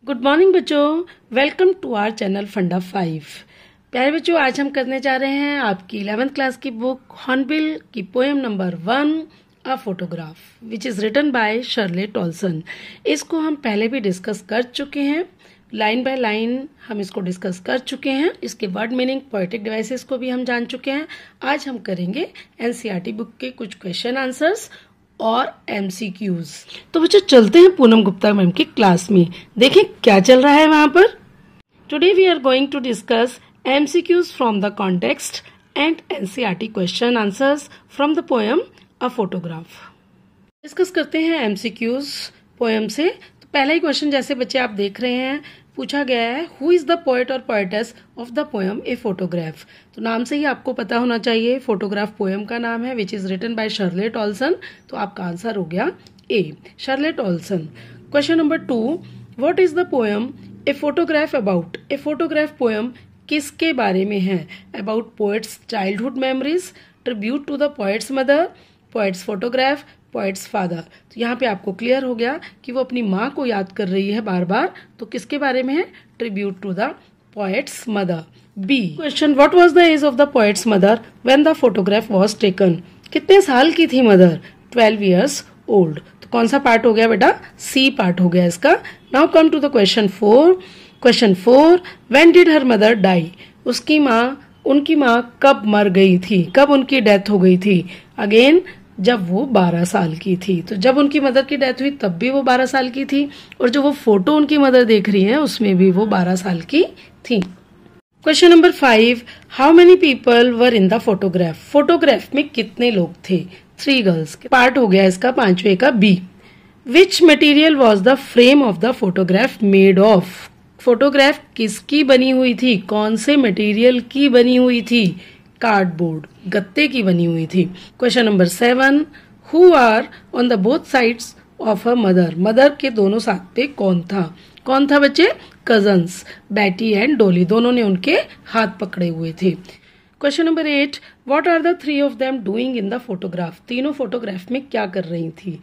Good morning बच्चों, welcome to our channel फंडा 5। प्यारे बच्चों, आज हम करने जा रहे हैं आपकी 11th क्लास की बुक हॉर्नबिल की poem number 1 a photograph which is written by Shirley Toulson. इसको हम पहले भी डिस्कस कर चुके हैं, लाइन बाय लाइन हम इसको डिस्कस कर चुके हैं। इसके वर्ड मीनिंग, पोएटिक डिवाइसेस को भी हम जान चुके हैं। आज हम करेंगे एनसीईआरटी बुक के कुछ क्वेश्चन आंसर्स और एमसीक्यूज। तो बच्चों चलते हैं पूनम गुप्ता मैम की क्लास में, देखें क्या चल रहा है वहां पर। Today we are going to discuss MCQs from the context and NCERT question answers from the poem a photograph. Discuss करते हैं एमसीक्यूज पोएम से। तो पहला ही क्वेश्चन जैसे बच्चे आप देख रहे हैं पूछा गया है, हु इज द पोएट और poetess of the poem a photograph. तो नाम से ही आपको पता होना चाहिए, फोटोग्राफ पोएम का नाम है which is written by Shirley Toulson. तो आपका आंसर हो गया A, Shirley Toulson. Question number 2, what is the poem a photograph about. A photograph poem किसके बारे में है। About poet's childhood memories, tribute to the poet's mother, poet's photograph, poet's father. तो यहाँ पे आपको क्लियर हो गया कि वो अपनी माँ को याद कर रही है बार बार। तो किसके बारे में है, tribute to the poet's mother. B question, what was the age of the poet's mother when the photograph was taken. कितने साल की थी मदर, 12 years ओल्ड। तो कौन सा पार्ट हो गया बेटा, सी पार्ट हो गया इसका। Now come to the question 4। Question 4, when did her mother die. उनकी माँ कब मर गई थी, कब उनकी डेथ हो गई थी। अगेन जब वो 12 साल की थी। तो जब उनकी मदर की डेथ हुई तब भी वो 12 साल की थी, और जो वो फोटो उनकी मदर देख रही है उसमें भी वो 12 साल की थी। Question number 5, how many people were in the photograph. Photograph में कितने लोग थे, 3 गर्ल्स। पार्ट हो गया इसका 5वें का B. Which material was the frame of the photograph made of. Photograph किसकी बनी हुई थी, कौन से मटेरियल की बनी हुई थी। कार्डबोर्ड, गत्ते की बनी हुई थी। Question number 7, who are on the both sides of a mother. Mother के दोनों साथ पे कौन था बच्चे, कजन्स बैटी एंड डोली, दोनों ने उनके हाथ पकड़े हुए थे। Question number 8, what are the 3 of them doing in the photograph. तीनों फोटोग्राफ में क्या कर रही थी,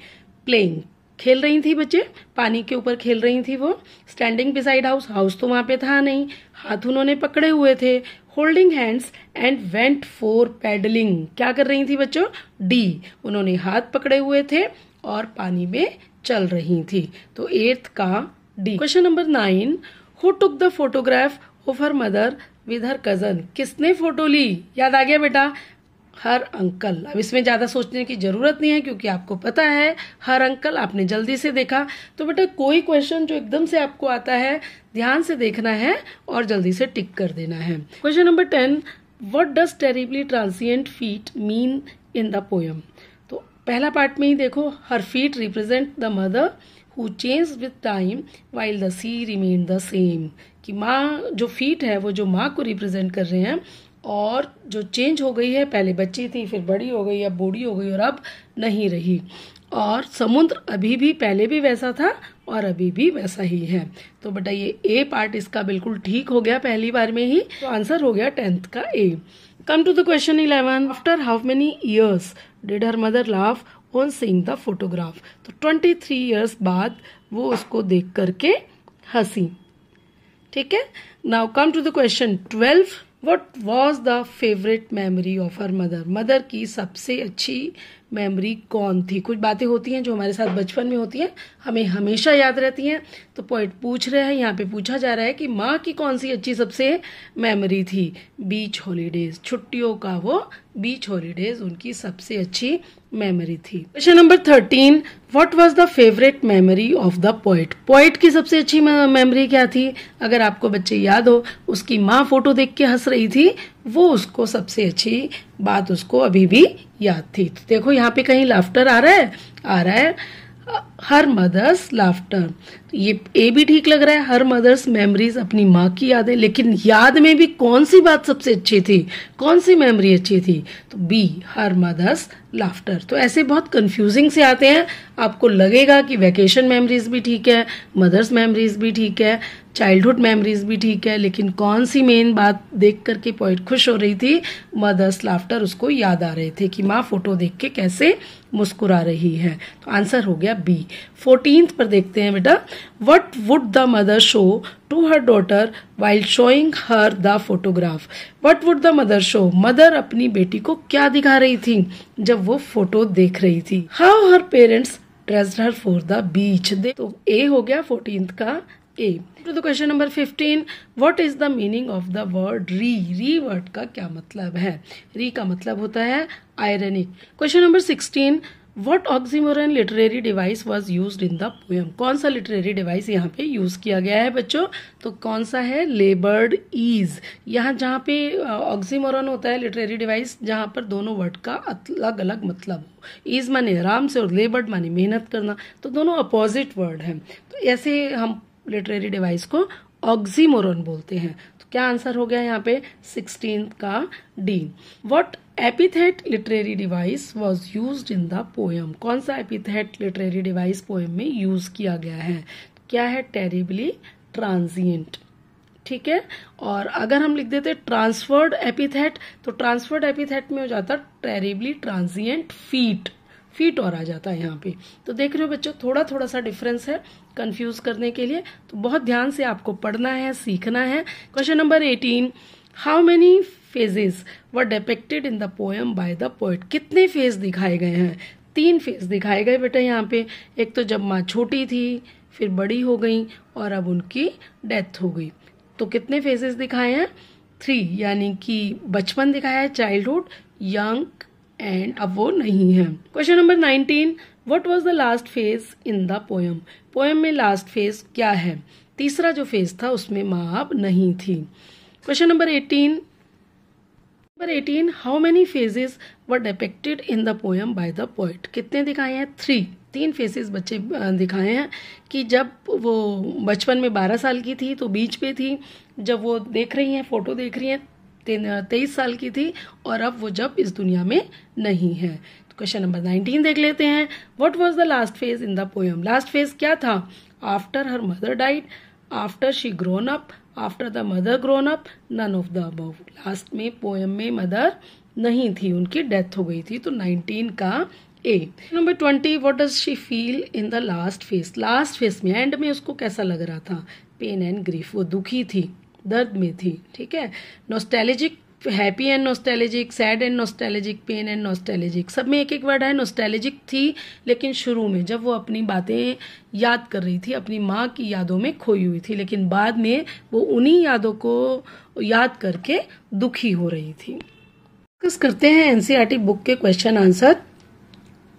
प्लेइंग, खेल रही थी बच्चे, पानी के ऊपर खेल रही थी वो। स्टैंडिंग बिसाइड हाउस, हाउस तो वहां पे था नहीं, हाथ उन्होंने पकड़े हुए थे। Holding hands and went for paddling, क्या कर रही थी बच्चों, डी, उन्होंने हाथ पकड़े हुए थे और पानी में चल रही थी। तो 8th का D. Question number 9, who took the photograph of her mother with her cousin. किसने फोटो ली, याद आ गया बेटा, हर अंकल। अब इसमें ज्यादा सोचने की जरूरत नहीं है क्योंकि आपको पता है हर अंकल, आपने जल्दी से देखा। तो बेटा कोई क्वेश्चन जो एकदम से आपको आता है ध्यान से देखना है और जल्दी से टिक कर देना है। Question number 10, what does terribly transient feet mean in the poem. तो पहला पार्ट में ही देखो, her feet represent the mother who change with time while the sea remain the same. कि माँ, जो फीट है वो जो माँ को रिप्रेजेंट कर रहे हैं, और जो चेंज हो गई है, पहले बच्ची थी फिर बड़ी हो गई, अब बूढ़ी हो गई और अब नहीं रही। और समुद्र अभी भी पहले भी वैसा था और अभी भी वैसा ही है। तो बेटा ये ए पार्ट इसका बिल्कुल ठीक हो गया पहली बार में ही। तो आंसर हो गया 10th का A. Come to the question 11, after how many years did her mother laugh on seeing the photograph. तो 23 years बाद वो उसको देख करके हंसी। ठीक है, now come to the question 12, What was the favorite memory of her mother? Mother की सबसे अच्छी मेमोरी कौन थी। कुछ बातें होती हैं जो हमारे साथ बचपन में होती हैं, हमें हमेशा याद रहती हैं। तो पोएट पूछ रहे हैं, यहाँ पे पूछा जा रहा है कि माँ की कौन सी अच्छी सबसे मेमोरी थी। बीच हॉलीडेज, छुट्टियों का वो बीच हॉलीडेज उनकी सबसे अच्छी मेमोरी थी। Question number 13, what was the favourite memory of the poet. Poet की सबसे अच्छी मेमोरी क्या थी। अगर आपको बच्चे याद हो, उसकी माँ फोटो देख के हंस रही थी, वो उसको सबसे अच्छी बात उसको अभी भी याद थी। तो देखो यहाँ पे कहीं लाफ्टर आ रहा है हर मदर्स लाफ्टर। तो ये ए भी ठीक लग रहा है, हर मदर्स मेमोरीज, अपनी माँ की यादें। लेकिन याद में भी कौन सी बात सबसे अच्छी थी, कौन सी मेमोरी अच्छी थी। तो बी, हर मदर्स लाफ्टर। तो ऐसे बहुत कंफ्यूजिंग से आते हैं, आपको लगेगा कि वैकेशन मेमोरीज भी ठीक है, मदर्स मेमोरीज भी ठीक है, चाइल्डहुड मेमोरीज भी ठीक है, लेकिन कौन सी मेन बात देख करके पोएट खुश हो रही थी, मदर्स लाफ्टर उसको याद आ रहे थे कि माँ फोटो देख के कैसे मुस्कुरा रही है। तो आंसर हो गया बी। 14th पर देखते हैं बेटा, what would the mother show to her daughter while showing her the photograph. What would the mother show, mother अपनी बेटी को क्या दिखा रही थी जब वो फोटो देख रही थी। How her parents dressed her for the beach. तो ए हो गया 14th का A. To the question number 15, what is the meaning of the word re. Re word का क्या मतलब है। री का मतलब होता है ironic. Question number 16, what oxymoron literary device was used in the poem. कौन सा लिटरेरी डिवाइस यहाँ पे यूज किया गया है बच्चों, तो कौन सा है, लेबर्ड ईज। यहाँ जहाँ पे ऑक्सीमोरन होता है लिटरेरी डिवाइस जहाँ पर दोनों वर्ड का अलग अलग मतलब हो। ईज माने आराम से और लेबर्ड माने मेहनत करना, तो दोनों अपोजिट वर्ड हैं, तो ऐसे हम लिटरेरी डिवाइस को ऑक्सीमोरन बोलते हैं। तो क्या आंसर हो गया यहाँ पे 16 का D. What epithet literary device was used in the poem. कौन सा एपिथेट लिटरेरी डिवाइस पोएम में यूज किया गया है, क्या है, टेरिबली ट्रांजिएंट। ठीक है, और अगर हम लिख देते ट्रांसफर्ड एपिथेट, तो ट्रांसफर्ड एपिथेट में हो जाता टेरिबली ट्रांजिएंट फीट, फीट और आ जाता है यहाँ पे। तो देख रहे हो बच्चों, थोड़ा थोड़ा सा डिफरेंस है कंफ्यूज करने के लिए, तो बहुत ध्यान से आपको पढ़ना है, सीखना है। Question number 18, how many phases were depicted in the poem by the poet. कितने फेज दिखाए गए हैं, 3 फेज दिखाए गए बेटा यहाँ पे। एक तो जब माँ छोटी थी, फिर बड़ी हो गई और अब उनकी डेथ हो गई। तो कितने फेजेस दिखाए हैं, 3, यानी कि बचपन दिखाया है, चाइल्डहुड, यंग एंड अब वो नहीं है। Question number 19, what was the last phase in the poem. Poem में लास्ट फेज क्या है, तीसरा जो फेज था उसमें माँ अब नहीं थी। Question number 18, how many phases were depicted in the poem by the poet. कितने दिखाए हैं, 3 फेसेस बच्चे दिखाए हैं कि जब वो बचपन में 12 साल की थी तो बीच पे थी, जब वो देख रही हैं, फोटो देख रही हैं 23 साल की थी, और अब वो जब इस दुनिया में नहीं है। तो क्वेश्चन नंबर 19 देख लेते हैं, what was the last phase in the poem. Last phase क्या था, after her mother died, after she grown up, after the mother grown up, none of the above. Last में पोएम में mother नहीं थी, उनकी डेथ हो गई थी, तो 19 का A. Number 20, what does she feel in the last phase. Last phase में एंड में उसको कैसा लग रहा था, पेन एंड ग्रीफ, वो दुखी थी, दर्द में थी। ठीक है, nostalgic, happy and nostalgic, sad and nostalgic, pain and nostalgic, सब में एक एक वर्ड है। नॉस्टैल्जिक थी, लेकिन शुरू में जब वो अपनी बातें याद कर रही थी, अपनी माँ की यादों में खोई हुई थी, लेकिन बाद में वो उन्हीं यादों को याद करके दुखी हो रही थी। डिस्कस करते हैं एनसीईआरटी बुक के क्वेश्चन आंसर।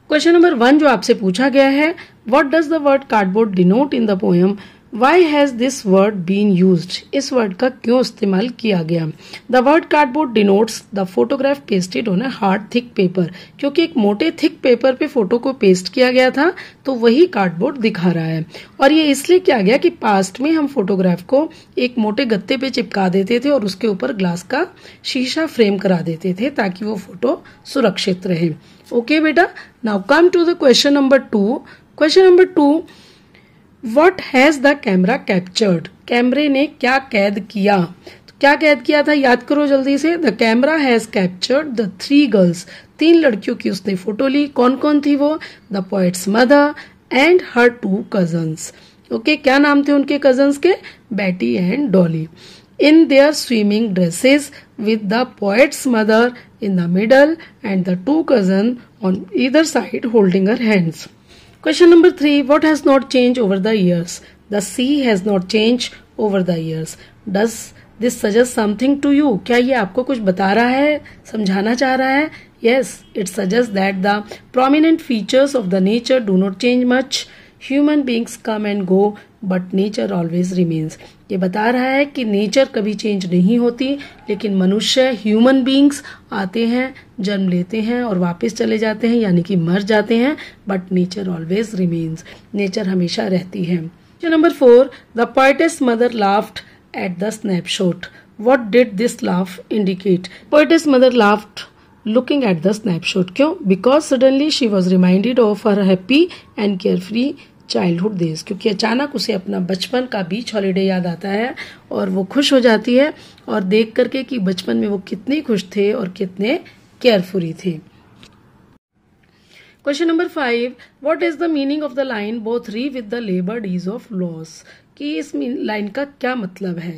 क्वेश्चन नंबर 1 जो आपसे पूछा गया है, what does the word cardboard denote in the poem. Why has this word been used? इस वर्ड का क्यों इस्तेमाल किया गया। The word cardboard denotes the photograph pasted on a hard thick paper. क्योंकि एक मोटे थिक पेपर पे फोटो को पेस्ट किया गया था, तो वही कार्डबोर्ड दिखा रहा है। और ये इसलिए किया गया कि पास्ट में हम फोटोग्राफ को एक मोटे गत्ते पे चिपका देते थे और उसके ऊपर ग्लास का शीशा फ्रेम करा देते थे ताकि वो फोटो सुरक्षित रहे। ओके बेटा, now come to the question number 2। Question number 2, What has the camera captured? कैमरे ने क्या कैद किया। तो क्या कैद किया था, याद करो जल्दी से। The camera has captured the 3 girls. 3 लड़कियों की उसने फोटो ली। कौन कौन थी वो, The poet's mother and her 2 cousins. Okay, क्या नाम थे उनके कजन्स के, Betty and Dolly. In their swimming dresses with the poet's mother in the middle and the 2 cousins on either side holding her hands. Question number 3, what has not changed over the years? The sea has not changed over the years. Does this suggest something to you? क्या ये आपको कुछ बता रहा है, समझाना चाह रहा है? Yes, it suggests that the prominent features of the nature do not change much. Human beings come and go, but nature always remains. ये बता रहा है कि नेचर कभी चेंज नहीं होती, लेकिन मनुष्य, ह्यूमन बींग्स आते हैं, जन्म लेते हैं और वापस चले जाते हैं, यानी कि मर जाते हैं, but nature always remains. Nature हमेशा रहती है। Number 4, the poetess mother laughed at the snapshot. What did this laugh indicate? Poetess mother laughed looking at the snapshot. क्यों? Because suddenly she was reminded of her happy and carefree childhood days. क्योंकि अचानक उसे अपना बचपन का बीच holiday याद आता है और वो खुश हो जाती है और देख करके कि बचपन में वो कितने खुश थे और कितने केयरफुली थे. Question number 5, what is the meaning of the line both wry with the laboured ease of loss, कि इस लाइन का क्या मतलब है।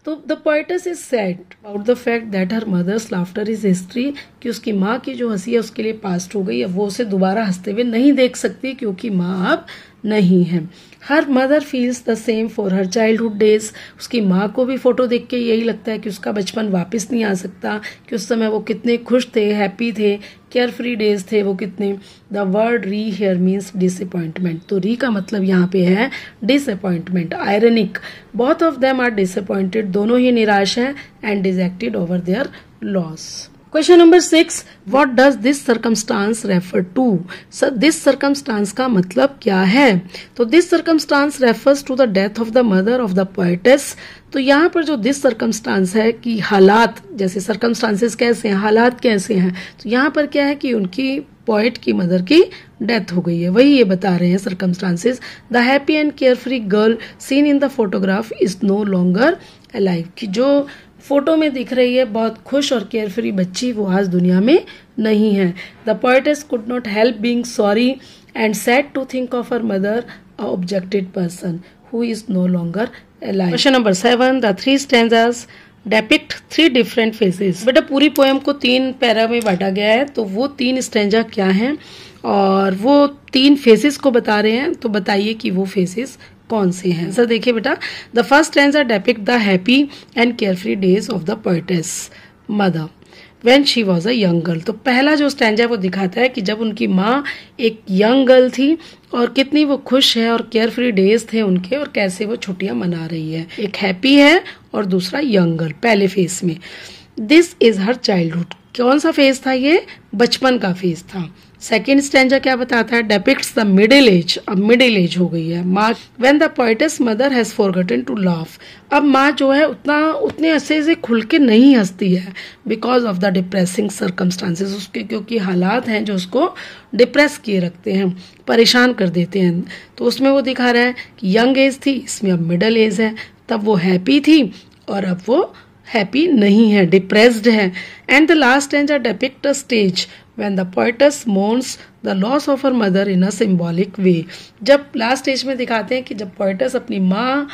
तो the poetess is sad about the fact that her mother's laughter is history, कि उसकी माँ की जो हंसी है उसके लिए पास्ट हो गई, अब वो उसे दोबारा हंसते हुए नहीं देख सकती क्योंकि माँ अब नहीं है। Her mother feels the same for her childhood days, उसकी माँ को भी फोटो देख के यही लगता है कि उसका बचपन वापस नहीं आ सकता, कि उस समय वो कितने खुश थे, हैप्पी थे, केयर फ्री डेज थे वो कितने। The word wry here means disappointment, तो री का मतलब यहाँ पे है disappointment, ironic. Both of them are disappointed, दोनों ही निराश हैं, and dejected over their loss. Question number 6, what does this circumstance refer to, sir this circumstance का मतलब क्या है। तो this circumstance refers to the death of the mother of the poetess. तो यहाँ पर जो दिस सर्कमस्टांस है कि हालात, जैसे सर्कमस्टांसेस कैसे हैं, हालात कैसे हैं, तो यहाँ पर क्या है कि उनकी पोएट की मदर की डेथ हो गई है, वही ये बता रहे हैं circumstances. The happy and carefree girl seen in the photograph is no longer alive, कि जो फोटो में दिख रही है बहुत खुश और केयरफ्री बच्ची, वो आज दुनिया में नहीं है। The poetess could not help being sorry and sad to think of her mother, a objected person who is no longer alive. Question number 7, the 3 stanzas depict 3 different phases. बेटा पूरी पोएम को 3 पैरा में बांटा गया है, तो वो 3 stanza क्या हैं और वो 3 फेसेस को बता रहे हैं, तो बताइए कि वो फेसेस कौन से हैं। सर देखिए बेटा, the first stanza depict the happy and carefree days of the poetess mother when she was a young girl. तो पहला जो स्टैंजा वो दिखाता है कि जब उनकी माँ एक यंग गर्ल थी और कितनी वो खुश है और केयरफ्री डेज थे उनके, और कैसे वो छुट्टियां मना रही है। एक हैप्पी है और दूसरा यंग गर्ल पहले फेस में। दिस इज हर चाइल्डहुड, कौन सा फेज था ये, बचपन का फेज था। सेकेंड स्टैंजा क्या बताता है, डेपिक्ट्स द मिडिल एज, अब मिडिल एज हो गई है माँ। When the poetess mother has forgotten to laugh, अब माँ जो है उतने अच्छे से खुल के नहीं हंसती है, because of the depressing circumstances, उसके क्योंकि हालात हैं जो उसको डिप्रेस किए रखते हैं, परेशान कर देते हैं। तो उसमें वो दिखा रहा है कि यंग एज थी, इसमें अब मिडिल एज है, तब वो हैप्पी थी और अब वो हैप्पी नहीं है, डिप्रेस्ड है। And the last stanza depict a stage when the poetess mourns the loss of her mother in a symbolic way। जब लास्ट स्टेज में दिखाते हैं कि जब पोएटेस अपनी माँ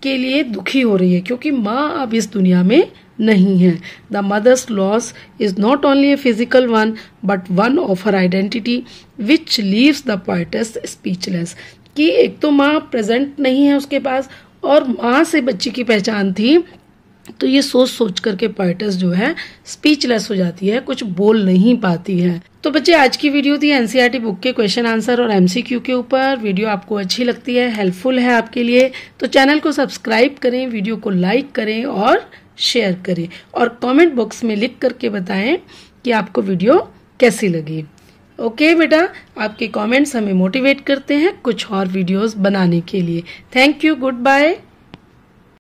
के लिए दुखी हो रही है क्योंकि माँ अब इस दुनिया में नहीं है। The mother's loss is not only a physical one but one of her identity which leaves the poetess speechless, कि एक तो माँ प्रेजेंट नहीं है उसके पास और माँ से बच्ची की पहचान थी, तो ये सोच सोच करके पोएटेस जो है स्पीचलेस हो जाती है, कुछ बोल नहीं पाती है। तो बच्चे आज की वीडियो थी एनसीईआरटी बुक के क्वेश्चन आंसर और एमसीक्यू के ऊपर। वीडियो आपको अच्छी लगती है, हेल्पफुल है आपके लिए, तो चैनल को सब्सक्राइब करें, वीडियो को लाइक करें और शेयर करें, और कमेंट बॉक्स में लिख करके बताएं कि आपको वीडियो कैसी लगी। ओके बेटा, आपके कमेंट्स हमें मोटिवेट करते हैं कुछ और वीडियोस बनाने के लिए। Thank you, good bye.